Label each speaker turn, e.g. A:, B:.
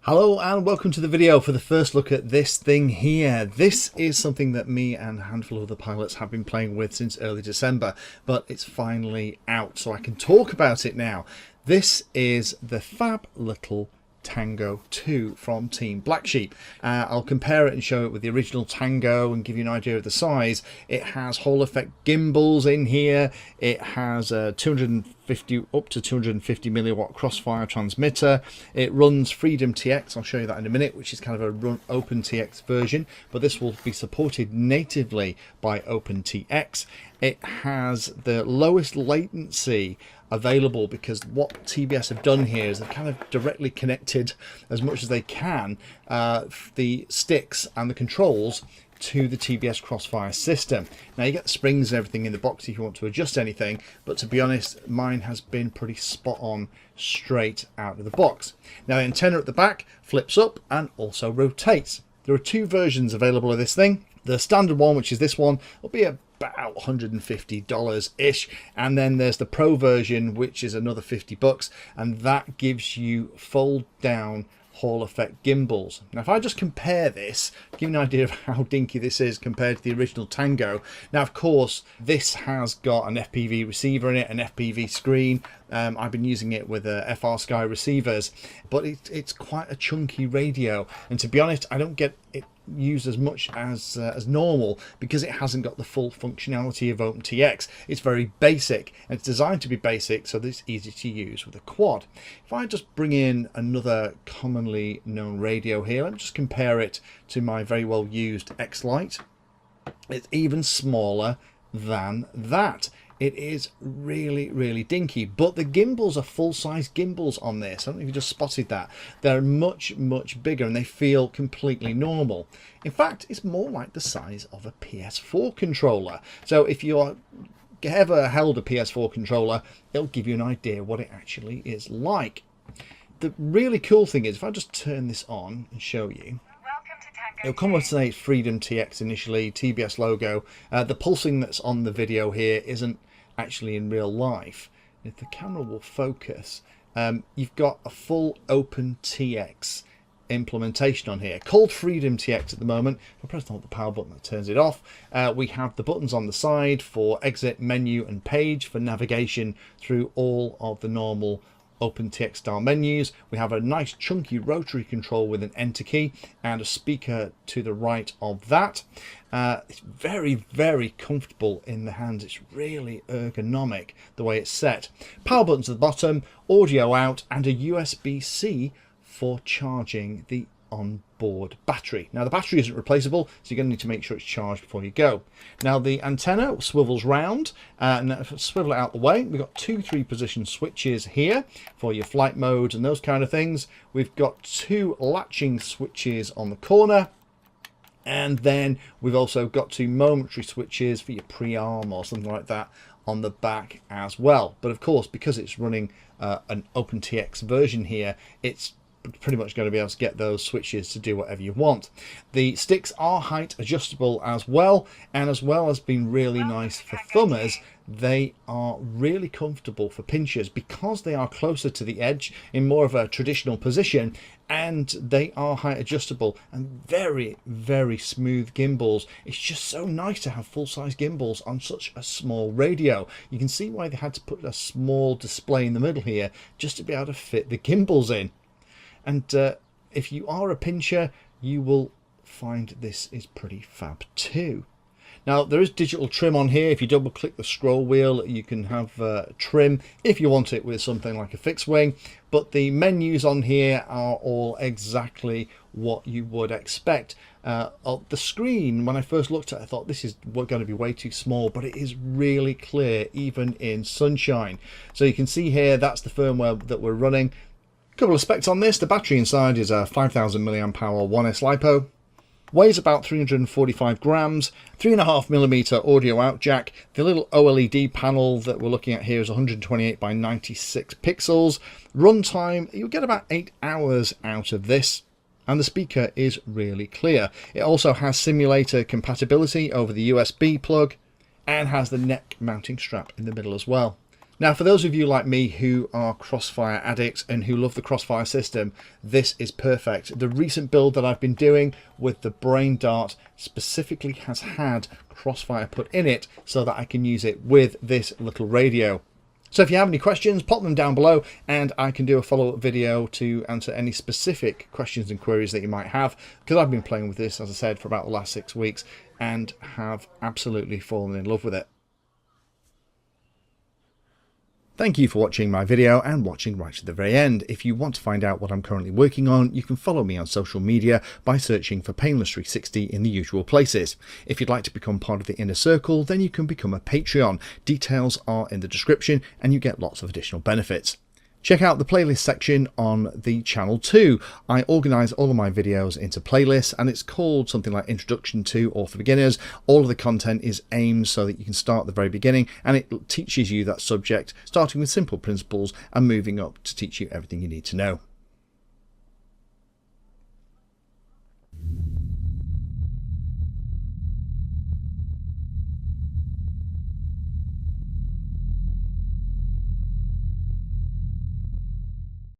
A: Hello and welcome to the video for the first look at this thing here. This is something that me and a handful of other pilots have been playing with since early December, but it's finally out so I can talk about it now. This is the fab little Tango 2 from Team Black Sheep. I'll compare it and show it with the original Tango and give you an idea of the size. It has Hall effect gimbals in here. It has a 250 up to 250 milliwatt Crossfire transmitter. It runs Freedom TX. I'll show you that in a minute, which is kind of a Open TX version, but this will be supported natively by Open TX. It has the lowest latency available because what TBS have done here is they've kind of directly connected as much as they can the sticks and the controls to the TBS Crossfire system. Now you get the springs and everything in the box if you want to adjust anything, but to be honest, mine has been pretty spot on straight out of the box. Now the antenna at the back flips up and also rotates. There are two versions available of this thing. The standard one, which is this one, will be about $150-ish, and then there's the Pro version, which is another $50, and that gives you fold down Hall effect gimbals. Now if I just compare this, give you an idea of how dinky this is compared to the original Tango. Now of course this has got an FPV receiver in it, an FPV screen. I've been using it with FR Sky receivers, but it's quite a chunky radio, and to be honest I don't get it used as much as normal because it hasn't got the full functionality of OpenTX. It's very basic and it's designed to be basic so that it's easy to use with a quad. If I just bring in another commonly known radio here, let me just compare it to my very well used X-Lite. It's even smaller than that. It is really dinky, but the gimbals are full-size gimbals on this. I don't know if you just spotted that. They're much bigger and they feel completely normal. In fact, it's more like the size of a PS4 controller. So if you're ever held a PS4 controller, it'll give you an idea what it actually is like. The really cool thing is, if I just turn this on and show you, it'll come with say Freedom TX initially, TBS logo. The pulsing that's on the video here isn't actually in real life. If the camera will focus, you've got a full Open TX implementation on here, called Freedom TX at the moment. If I press the power button, that turns it off. We have the buttons on the side for exit, menu and page for navigation through all of the normal OpenTX style menus. We have a nice chunky rotary control with an enter key and a speaker to the right of that. It's very comfortable in the hands. It's really ergonomic the way it's set. Power buttons at the bottom, audio out, and a USB-C for charging the onboard battery. Now the battery isn't replaceable, so you're going to need to make sure it's charged before you go. Now the antenna swivels round, and if I swivel it out the way, we've got two 3-position switches here for your flight modes and those kind of things. We've got two latching switches on the corner, and then we've also got two momentary switches for your pre-arm or something like that on the back as well. But of course, because it's running an OpenTX version here, it's pretty much going to be able to get those switches to do whatever you want. The sticks are height adjustable as well, and as well as being really nice for thumbers, they are really comfortable for pinchers because they are closer to the edge in more of a traditional position, and they are height adjustable and very smooth gimbals. It's just so nice to have full-size gimbals on such a small radio. You can see why they had to put a small display in the middle here just to be able to fit the gimbals in. And if you are a pincher, you will find this is pretty fab too. Now there is digital trim on here. If you double click the scroll wheel, you can have trim if you want it with something like a fixed wing, but the menus on here are all exactly what you would expect. The screen, when I first looked at it, I thought this is going to be way too small, but it is really clear even in sunshine. So you can see here, that's the firmware that we're running. Couple of specs on this. The battery inside is a 5000 mAh 1S LiPo, weighs about 345 grams, 3.5mm audio out jack. The little OLED panel that we're looking at here is 128 by 96 pixels. Runtime, you'll get about 8 hours out of this, and the speaker is really clear. It also has simulator compatibility over the USB plug and has the neck mounting strap in the middle as well. Now, for those of you like me who are Crossfire addicts and who love the Crossfire system, this is perfect. The recent build that I've been doing with the Brain Dart specifically has had Crossfire put in it so that I can use it with this little radio. So if you have any questions, pop them down below and I can do a follow-up video to answer any specific questions and queries that you might have, because I've been playing with this, as I said, for about the last 6 weeks and have absolutely fallen in love with it. Thank you for watching my video and watching right to the very end. If you want to find out what I'm currently working on, you can follow me on social media by searching for Painless360 in the usual places. If you'd like to become part of the inner circle, then you can become a Patreon. Details are in the description and you get lots of additional benefits. Check out the playlist section on the channel too. I organise all of my videos into playlists and it's called something like Introduction to or for Beginners. All of the content is aimed so that you can start at the very beginning and it teaches you that subject, starting with simple principles and moving up to teach you everything you need to know.